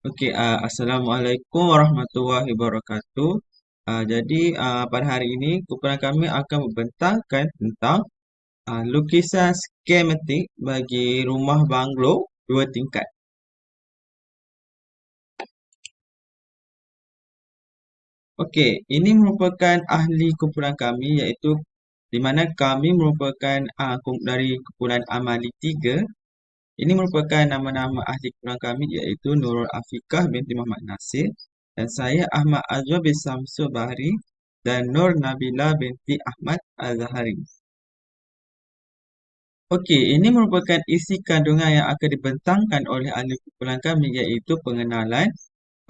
Okey, Assalamualaikum warahmatullahi wabarakatuh. Pada hari ini kumpulan kami akan membentangkan tentang lukisan skematik bagi rumah banglo dua tingkat. Okey, ini merupakan ahli kumpulan kami iaitu di mana kami merupakan dari kumpulan Amali 3. Ini merupakan nama-nama ahli kumpulan kami iaitu Nurul Afikah binti Muhammad Nasir dan saya Ahmad Azwar bin Samsul Bahri dan Nur Nabila binti Ahmad Al-Zahari. Okey, ini merupakan isi kandungan yang akan dibentangkan oleh ahli kumpulan kami iaitu pengenalan,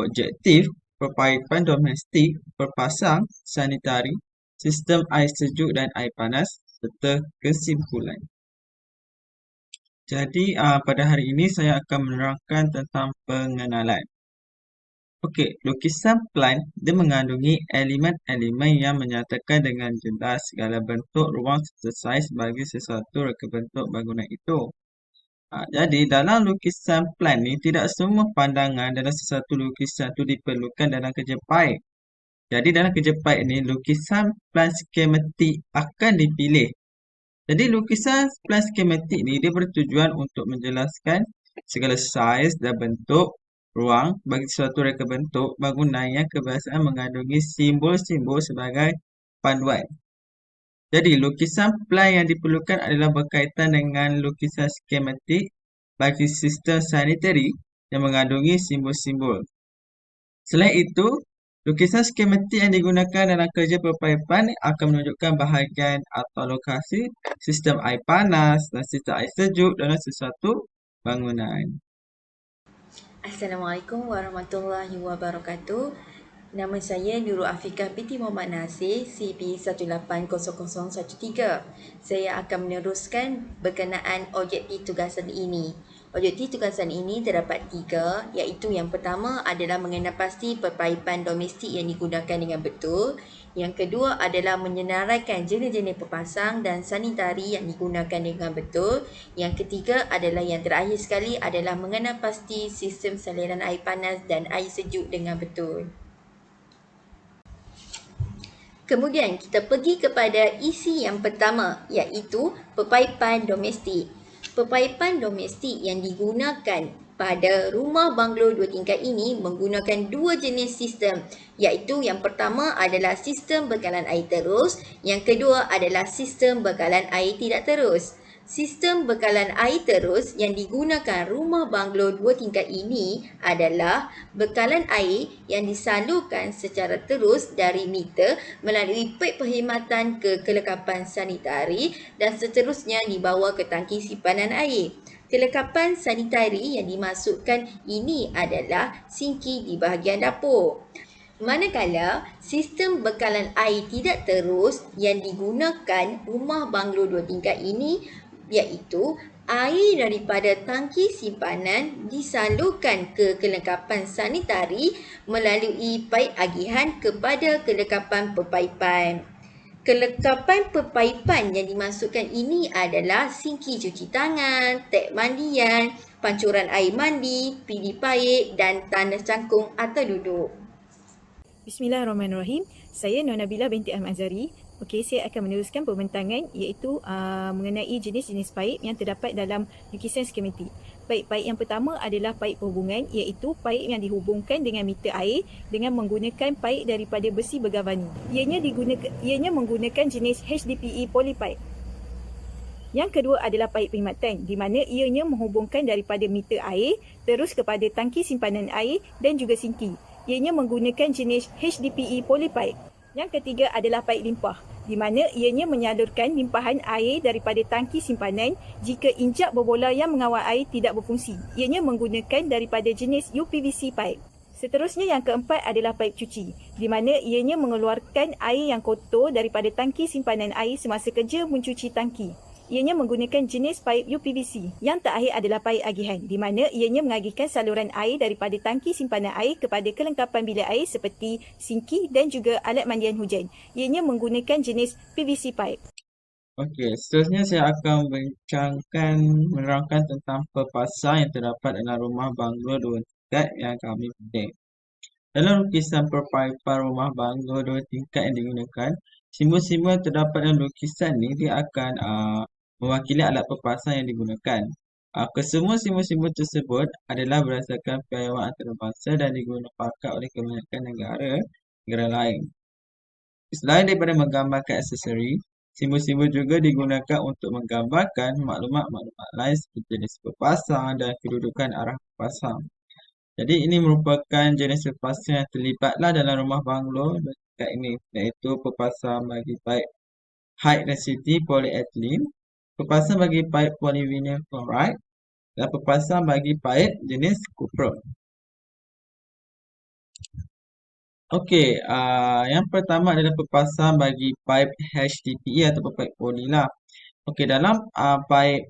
objektif, perpaipan domestik, perpasang, sanitari, sistem air sejuk dan air panas serta kesimpulan. Pada hari ini saya akan menerangkan tentang pengenalan. Okey, lukisan plan dia mengandungi elemen-elemen yang menyatakan dengan jelas segala bentuk ruang selesai sebagai sesuatu reka bentuk bangunan itu. Jadi dalam lukisan plan ni tidak semua pandangan dalam sesuatu lukisan itu diperlukan dalam kerja baik. Jadi dalam kerja baik ni lukisan plan skematik akan dipilih. Jadi lukisan plan skematik ni dia bertujuan untuk menjelaskan segala saiz dan bentuk ruang bagi suatu reka bentuk bangunan yang kebiasaan mengandungi simbol-simbol sebagai panduan. Jadi lukisan plan yang diperlukan adalah berkaitan dengan lukisan skematik bagi sistem sanitari yang mengandungi simbol-simbol. Selain itu, lukisan skematik yang digunakan dalam kerja perpaipan akan menunjukkan bahagian atau lokasi sistem air panas dan sistem air sejuk dalam sesuatu bangunan. Assalamualaikum warahmatullahi wabarakatuh. Nama saya Nurul Afikah binti Muhammad Nasir, CP 180013. Saya akan meneruskan berkenaan objektif tugasan ini. Objektif tugasan ini terdapat 3, iaitu yang pertama adalah mengenal pasti perpaipan domestik yang digunakan dengan betul. Yang kedua adalah menyenaraikan jenis-jenis pepasang dan sanitari yang digunakan dengan betul. Yang ketiga adalah yang terakhir sekali adalah mengenal pasti sistem saliran air panas dan air sejuk dengan betul. Kemudian kita pergi kepada isi yang pertama, iaitu perpaipan domestik. Perpaipan domestik yang digunakan pada rumah banglo dua tingkat ini menggunakan dua jenis sistem, iaitu yang pertama adalah sistem bekalan air terus, yang kedua adalah sistem bekalan air tidak terus. Sistem bekalan air terus yang digunakan rumah banglo dua tingkat ini adalah bekalan air yang disalurkan secara terus dari meter melalui paip perkhidmatan ke kelengkapan sanitari dan seterusnya dibawa ke tangki simpanan air. Kelengkapan sanitari yang dimasukkan ini adalah sinki di bahagian dapur. Manakala sistem bekalan air tidak terus yang digunakan rumah banglo dua tingkat ini iaitu air daripada tangki simpanan disalurkan ke kelengkapan sanitari melalui paip agihan kepada kelengkapan perpaipan. Kelengkapan perpaipan yang dimasukkan ini adalah sinki cuci tangan, tap mandian, pancuran air mandi, pilih paip dan tanda cangkung atau duduk. Bismillahirrahmanirrahim. Saya Nur Nabila binti Ahmad Azhari. Okey, saya akan meneruskan pembentangan iaitu mengenai jenis-jenis paip yang terdapat dalam lukisan skematik. Paip-paip yang pertama adalah paip perhubungan iaitu paip yang dihubungkan dengan meter air dengan menggunakan paip daripada besi bergalvani. Ianya menggunakan jenis HDPE polypipe. Yang kedua adalah paip perkhidmatan di mana ianya menghubungkan daripada meter air terus kepada tangki simpanan air dan juga sinki. Ianya menggunakan jenis HDPE polypipe. Yang ketiga adalah paip limpah di mana ianya menyalurkan limpahan air daripada tangki simpanan jika injak berbola yang mengawal air tidak berfungsi. Ianya menggunakan daripada jenis UPVC pipe. Seterusnya yang keempat adalah paip cuci di mana ianya mengeluarkan air yang kotor daripada tangki simpanan air semasa kerja mencuci tangki. Ianya menggunakan jenis paip UPVC. Yang terakhir adalah paip agihan di mana ianya mengagihkan saluran air daripada tangki simpanan air kepada kelengkapan bilik air seperti sinki dan juga alat mandian hujan. Ianya menggunakan jenis PVC pipe. Okey, seterusnya saya akan menerangkan tentang perpasang yang terdapat dalam rumah banglo dua tingkat yang kami pilih. Dalam lukisan perpaipan rumah banglo 2 tingkat yang digunakan, simbol-simbol yang terdapat dalam lukisan ni dia akan mewakili alat perpasan yang digunakan. Kesemua simbol-simbol tersebut adalah berdasarkan piawaian antarabangsa dan digunakan pakai oleh kebanyakan negara lain. Selain daripada menggambarkan aksesori, simbol-simbol juga digunakan untuk menggambarkan maklumat-maklumat lain seperti jenis pepasang dan kedudukan arah pepasang. Jadi ini merupakan jenis pepasang yang terlibatlah dalam rumah banglo dekat ini, iaitu pepasang bagi paip high density polyethylene, pepasang bagi paip polyvinyl chloride, dan pepasang bagi paip jenis cuprum. Okey, yang pertama adalah pepasang bagi paip HDPE atau paip poli lah. Okey, dalam paip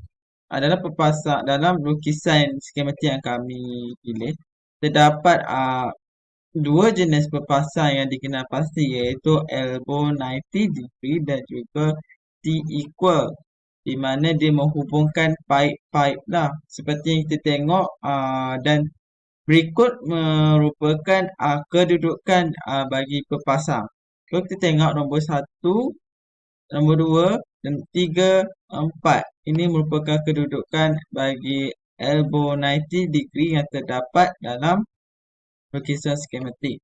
adalah pepasang dalam lukisan skematik yang kami pilih, terdapat dua jenis pepasang yang dikenal pasti, iaitu elbow 90 degree dan juga T-equal, di mana dia menghubungkan paip-paip lah. Seperti yang kita tengok, dan berikut merupakan kedudukan bagi pepasang. Kalau kita tengok nombor 1, nombor 2 dan 3, 4. Ini merupakan kedudukan bagi elbow 90 degree yang terdapat dalam lukisan skematik.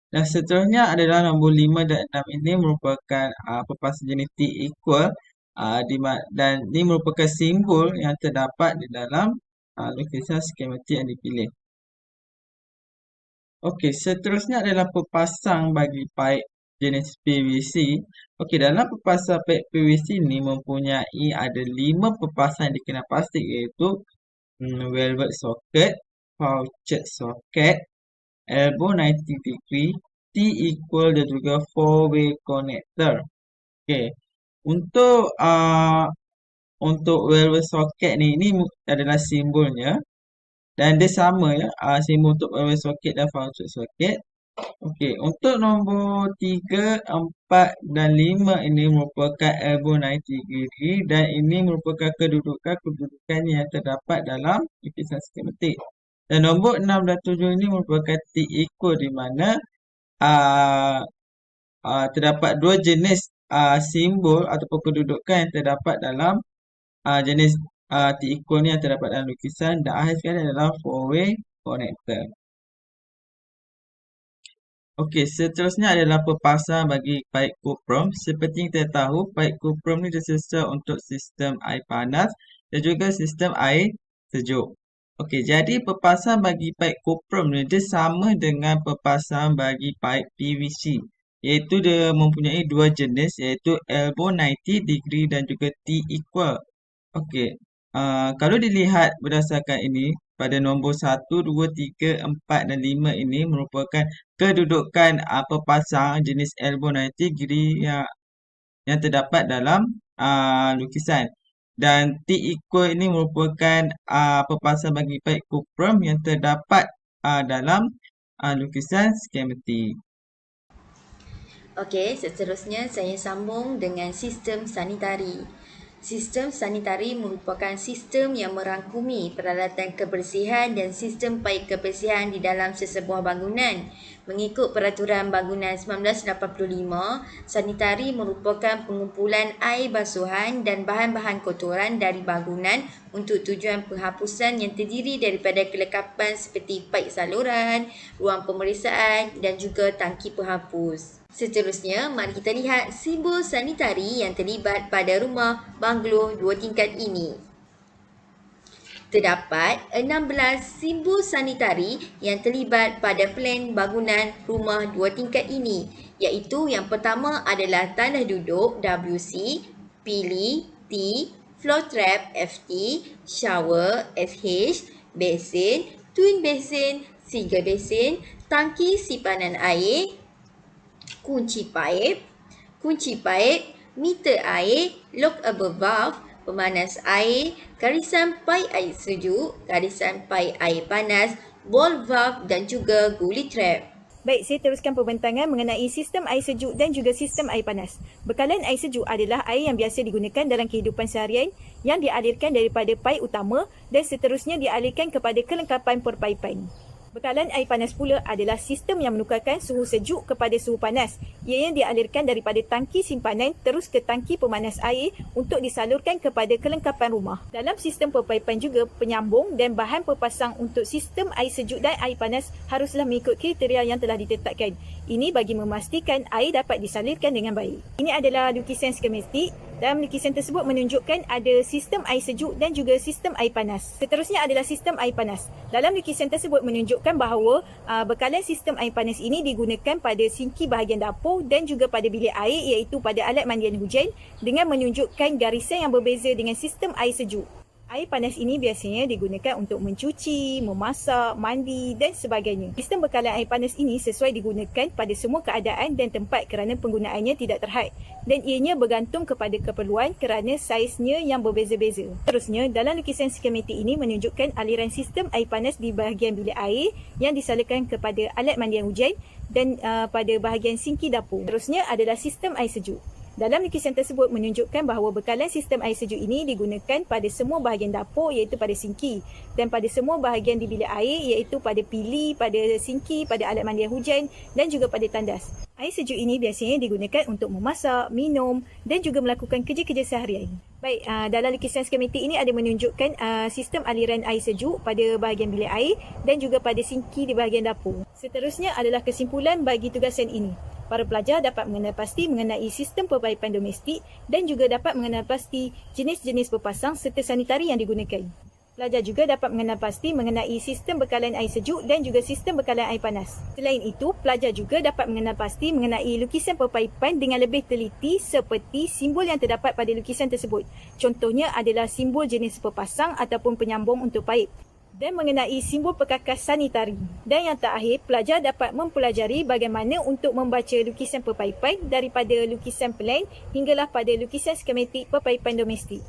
Dan seterusnya adalah nombor 5 dan 6. Ini merupakan pepasang jenis T-equal, dan ini merupakan simbol yang terdapat di dalam lukisan skematik yang dipilih. Okey, seterusnya adalah pepasang bagi paip jenis PVC. Okey, dalam pepasang paip PVC ini mempunyai ada 5 pepasang yang dikenal pasti, iaitu velvet socket, pouched socket, elbow 90 degree, T-equal dan juga 4-way connector. Okey, untuk velvet socket ni, ini adalah simbolnya. Dan dia sama ya, simbol untuk velvet socket dan pouched socket. Okey, untuk nombor 3, 4 dan 5 ini merupakan elbow 90 degree dan ini merupakan kedudukan yang terdapat dalam lukisan skematik. Dan nombor 6 dan 7 ini merupakan T-equal, di mana terdapat dua jenis simbol ataupun kedudukan yang terdapat dalam jenis T-equal ni yang terdapat dalam lukisan, dan akhir sekali adalah 4-way connector. Okey, seterusnya adalah pepasang bagi paip cuprum. Seperti yang kita tahu, paip cuprum ni disesuaikan untuk sistem air panas dan juga sistem air sejuk. Okey, jadi pepasang bagi paip cuprum ni dia sama dengan pepasang bagi paip PVC, iaitu dia mempunyai dua jenis, iaitu elbow 90 degree dan juga T-equal. Okey, kalau dilihat berdasarkan ini, pada nombor 1, 2, 3, 4 dan 5 ini merupakan kedudukan pepasang jenis elbow 90 degree yang terdapat dalam lukisan. Dan T-equal ini merupakan pepasang bagi paip cuprum yang terdapat dalam lukisan skematik. Okey, seterusnya saya sambung dengan sistem sanitari. Sistem sanitari merupakan sistem yang merangkumi peralatan kebersihan dan sistem paip kebersihan di dalam sesebuah bangunan. Mengikut Peraturan Bangunan 1985, sanitari merupakan pengumpulan air basuhan dan bahan-bahan kotoran dari bangunan untuk tujuan penghapusan yang terdiri daripada kelengkapan seperti paip saluran, ruang pemeriksaan dan juga tangki penghapus. Seterusnya, mari kita lihat simbol sanitari yang terlibat pada rumah banglo 2 tingkat ini. Terdapat 16 simbol sanitari yang terlibat pada plan bangunan rumah 2 tingkat ini, iaitu yang pertama adalah tanah duduk WC, pili T, floor trap FT, shower SH, besin, twin basin, single basin, tangki simpanan air, kunci paip, meter air, lockable valve, pemanas air, garisan paip air sejuk, garisan paip air panas, ball valve dan juga guli trap. Baik, saya teruskan pembentangan mengenai sistem air sejuk dan juga sistem air panas. Bekalan air sejuk adalah air yang biasa digunakan dalam kehidupan seharian yang dialirkan daripada paip utama dan seterusnya dialirkan kepada kelengkapan perpaipan. Bekalan air panas pula adalah sistem yang menukarkan suhu sejuk kepada suhu panas. Ianya dialirkan daripada tangki simpanan terus ke tangki pemanas air untuk disalurkan kepada kelengkapan rumah. Dalam sistem perpaipan juga, penyambung dan bahan perpasang untuk sistem air sejuk dan air panas haruslah mengikut kriteria yang telah ditetapkan. Ini bagi memastikan air dapat disalurkan dengan baik. Ini adalah lukisan skematik. Dalam lukisan tersebut menunjukkan ada sistem air sejuk dan juga sistem air panas. Seterusnya adalah sistem air panas. Dalam lukisan tersebut menunjukkan bahawa bekalan sistem air panas ini digunakan pada sinki bahagian dapur dan juga pada bilik air, iaitu pada alat mandian hujan, dengan menunjukkan garisan yang berbeza dengan sistem air sejuk. Air panas ini biasanya digunakan untuk mencuci, memasak, mandi dan sebagainya. Sistem bekalan air panas ini sesuai digunakan pada semua keadaan dan tempat kerana penggunaannya tidak terhad, dan ianya bergantung kepada keperluan kerana saiznya yang berbeza-beza. Terusnya, dalam lukisan skematik ini menunjukkan aliran sistem air panas di bahagian bilik air yang disalurkan kepada alat mandian hujan dan pada bahagian sinki dapur. Terusnya adalah sistem air sejuk. Dalam lukisan tersebut menunjukkan bahawa bekalan sistem air sejuk ini digunakan pada semua bahagian dapur, iaitu pada sinki, dan pada semua bahagian di bilik air, iaitu pada pili, pada sinki, pada alat mandian hujan dan juga pada tandas. Air sejuk ini biasanya digunakan untuk memasak, minum dan juga melakukan kerja-kerja seharian. Baik, dalam lukisan skematik ini ada menunjukkan sistem aliran air sejuk pada bahagian bilik air dan juga pada sinki di bahagian dapur. Seterusnya adalah kesimpulan bagi tugasan ini. Para pelajar dapat mengenal pasti mengenai sistem perpaipan domestik dan juga dapat mengenal pasti jenis-jenis pepasang serta sanitari yang digunakan. Pelajar juga dapat mengenal pasti mengenai sistem bekalan air sejuk dan juga sistem bekalan air panas. Selain itu, pelajar juga dapat mengenal pasti mengenai lukisan perpaipan dengan lebih teliti seperti simbol yang terdapat pada lukisan tersebut. Contohnya adalah simbol jenis pepasang ataupun penyambung untuk paip, dan mengenai simbol perkakas sanitari. Dan yang terakhir, pelajar dapat mempelajari bagaimana untuk membaca lukisan perpaipan daripada lukisan plan hinggalah pada lukisan skematik perpaipan domestik.